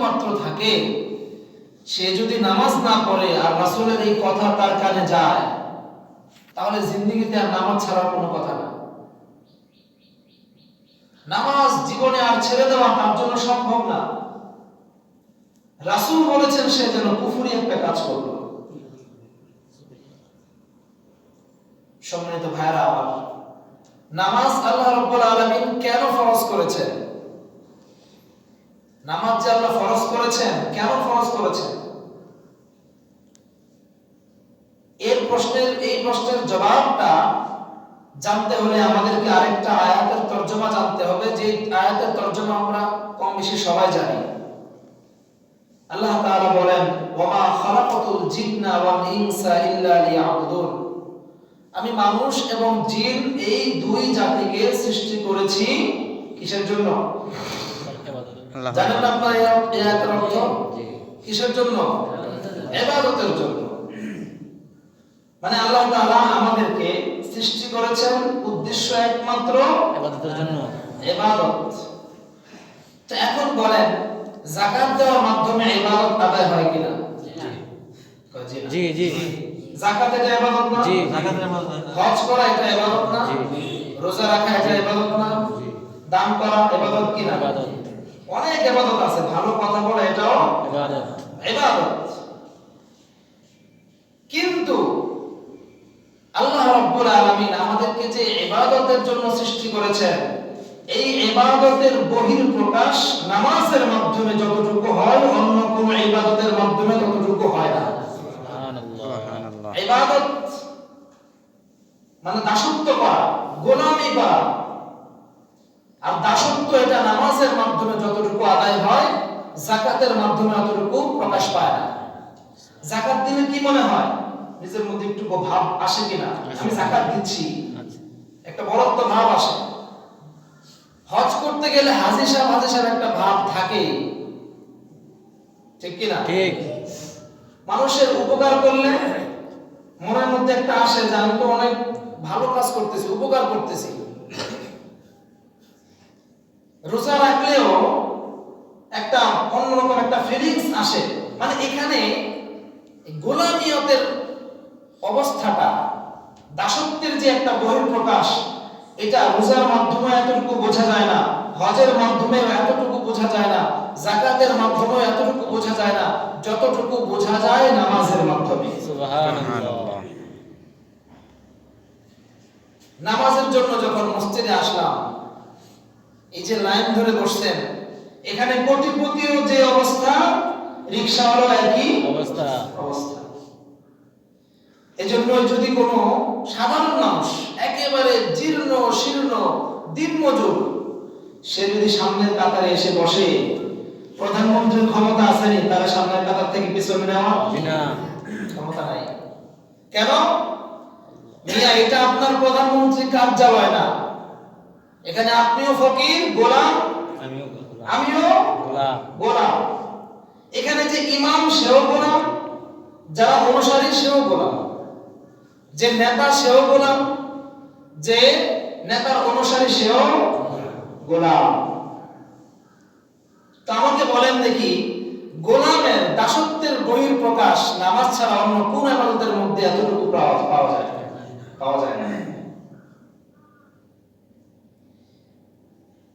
মাত্র থাকে, সে যদি নামাজ না পড়ে আর রাসূলের এই কথা তার কানে যায়, তাহলে জিন্দেগিতে আর নামাজ ছাড়ার কোনো কথা না। নামাজ জীবনে আর ছেড়ে দেওয়া তার জন্য সম্ভব না। রাসূল বলেছেন সে যেন কুফরি একটা কাজ করলো। সম্মানিত ভাইরা আমার, নামাজ আল্লাহ রাব্বুল আলামিন কেন ফরজ করেছেন? নামাজ যে আল্লাহ ফরজ করেছেন, কেন ফরজ করেছেন? এই প্রশ্নের জবাবটা জানতে হলে আমাদেরকে আরেকটা আয়াতের তরজমা জানতে হবে, যে আয়াতের তরজমা আমরা কম বেশি সবাই জানি। আল্লাহ তাআলা বলেন, ওয়া মা খালাকাতুল জিন্না ওয়াল ইনসা ইল্লা লিয়াবুদুন, আমি মানুষ এবং জিন এই দুই জাতিকে সৃষ্টি করেছি কিসের জন্য? জানেন আপনারা এই আয়াতের অর্থ কিসের জন্য? ইবাদতের জন্য। মানে আল্লাহ তাআলা আমাদেরকে সৃষ্টি করেছেন উদ্দেশ্য একমাত্র ইবাদতের জন্য, ইবাদত। তো এখন বলেন, যাকাত দেওয়ার মাধ্যমে ইবাদত আদায় হয় কিনা? জি জি। যাকাত এটা ইবাদত না? জি, যাকাত ইবাদত। হজ করা এটা ইবাদত না? জি। রোজা রাখা এটা ইবাদত না? জি। দান করা ইবাদত কিনা? ইবাদত। অনেক ইবাদত আছে, ভালো কথা বলা এটাও ইবাদত, ইবাদত। কিন্তু আল্লাহ রাব্বুল আলামিন আমাদেরকে যে ইবাদতের জন্য সৃষ্টি করেছেন, এই ইবাদতের বহিঃপ্রকাশ নামাজের মাধ্যমে যতটুকু হয়, অন্য কোন ইবাদতের মাধ্যমে ততটুকু হয় না। সুবহানাল্লাহ। ইবাদত মানে দাসত্ব করা, গোলামি করা। আর দাসত্ব এটা নামাজের মাধ্যমে যতটুকু আদায় হয়, যাকাতের মাধ্যমে অতটুকু প্রকাশ পায় না। যাকাত দিলে কি মনে হয়? নিজের মধ্যে একটু ভাব আসে কিনা, আমি যাকাত দিচ্ছি, একটা বড়ত্ব ভাব আসে। হজ করতে গেলে হাজী সাহেব একটা ভাব থাকে, ঠিক কিনা? ঠিক। মানুষের উপকার করলে মনের মধ্যে একটা আসে যে আমি তো অনেক ভালো কাজ করতেছি, উপকার করতেছি। রোজা রাখলেও একটা অন্যরকম একটা ফিলিংস আসে। মানে এখানে গোলামিয়তের অবস্থাটা, দাসত্বের যে একটা বহিঃপ্রকাশ, এটা রোজার মাধ্যমে এতটুকু বোঝা যায় না, হজের মাধ্যমে এতটুকু বোঝা যায় না, যাকাতের মাধ্যমে এতটুকু বোঝা যায় না, যতটুকু বোঝা যায় নামাজের মাধ্যমে। সুবহানাল্লাহ। নামাজের জন্য যখন মসজিদে আসলাম, এই যে লাইন ধরে বসছেন, এখানে কোটিপতিও যে অবস্থা, রিকশাওয়ালাও একই অবস্থা। এজন্য যদি কোনো সাধারণ মানুষ, একেবারে জীর্ণ শীর্ণ দিনমজুর, সে যদি সামনের কাতারে এসে বসে, প্রধানমন্ত্রীর ক্ষমতা আছে নি তার সামনের কাতার থেকে পিছনে নেওয়া? না, ক্ষমতা নাই। কেন? মিয়া, এটা আপনার প্রধানমন্ত্রী কার্যালয় না। এখানে আপনিও ফকির, গোলাম, আমিও গোলাম। এখানে যে ইমাম সেও গোলাম, যারা অনুসারী সেও গোলাম, যে নেতা সেও গোলাম, যে নেতার অনুসারী সেও গোলাম। তো আমাকে বলেন দেখি, গোলামের দাসত্বের বহিঃপ্রকাশ নামাজ ছাড়া অন্য কোন ইবাদতের মধ্যে এতটুকু পাওয়া যায়? পাওয়া যায় না।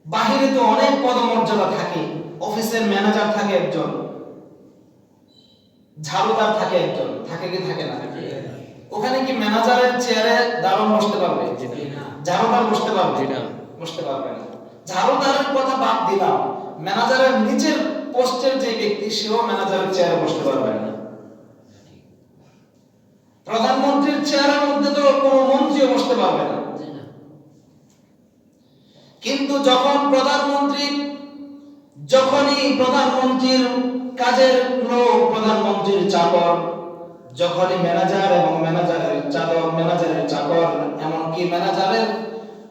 বাহিরে তো অনেক পদমর্যাদা থাকে, অফিসের ম্যানেজার থাকে একজন, ঝাড়ুদার থাকে একজন, থাকে কি থাকে না? ওখানে কি ম্যানেজারের চেয়ারে দারোয়ান বসতে পারবে? ঝাড়ুদার বসতে পারবে? বসতে পারবে না। ঝাড়ুদারের কথা বাদ দিলাম, ম্যানেজারের নিচের পোস্টের যে ব্যক্তি, সেও ম্যানেজারের চেয়ারে বসতে পারবে না। প্রধানমন্ত্রীর চেয়ারের মধ্যে তো কোনো মন্ত্রীও বসতে পারবে না। কিন্তু যখনই প্রধানমন্ত্রীর কাজের লোক, প্রধানমন্ত্রীর চাকর, যখনই ম্যানেজার এবং ম্যানেজারের চাকর, এমনকি ম্যানেজারের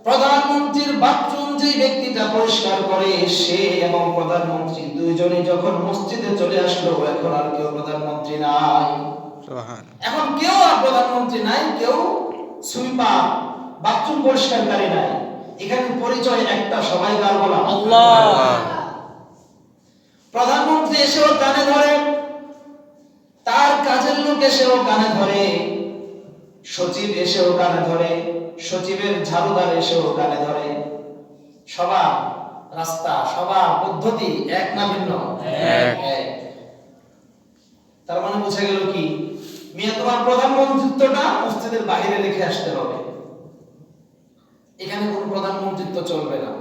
প্রধানমন্ত্রীর বাথরুম যে ব্যক্তিটা পরিষ্কার করে, সে এবং প্রধানমন্ত্রী দুইজনই যখন মসজিদে চলে আসলো, এখন আর কেউ প্রধানমন্ত্রী নাই। এখন কেউ আর প্রধানমন্ত্রী নাই, কেউ সুইপার, বাথরুম পরিষ্কারকারী নাই। এখানে পরিচয় একটা, সবাই কার গোলাম? আল্লাহ। প্রধানমন্ত্রী এসেও কানে ধরে, তার কাজের লোক এসেও কানে ধরে, সচিব এসেও কানে ধরে, সচিবের ঝাড়ুদার এসেও কানে ধরে। সবার রাস্তা, সবার পদ্ধতি এক না ভিন্ন? এক। তার মানে বোঝা গেল কি, মিয়া তোমার প্রধানমন্ত্রিত্বটা মসজিদের বাইরে রেখে আসতে হবে, এখানে কোনো প্রধানমন্ত্রিত্ব চলবে না।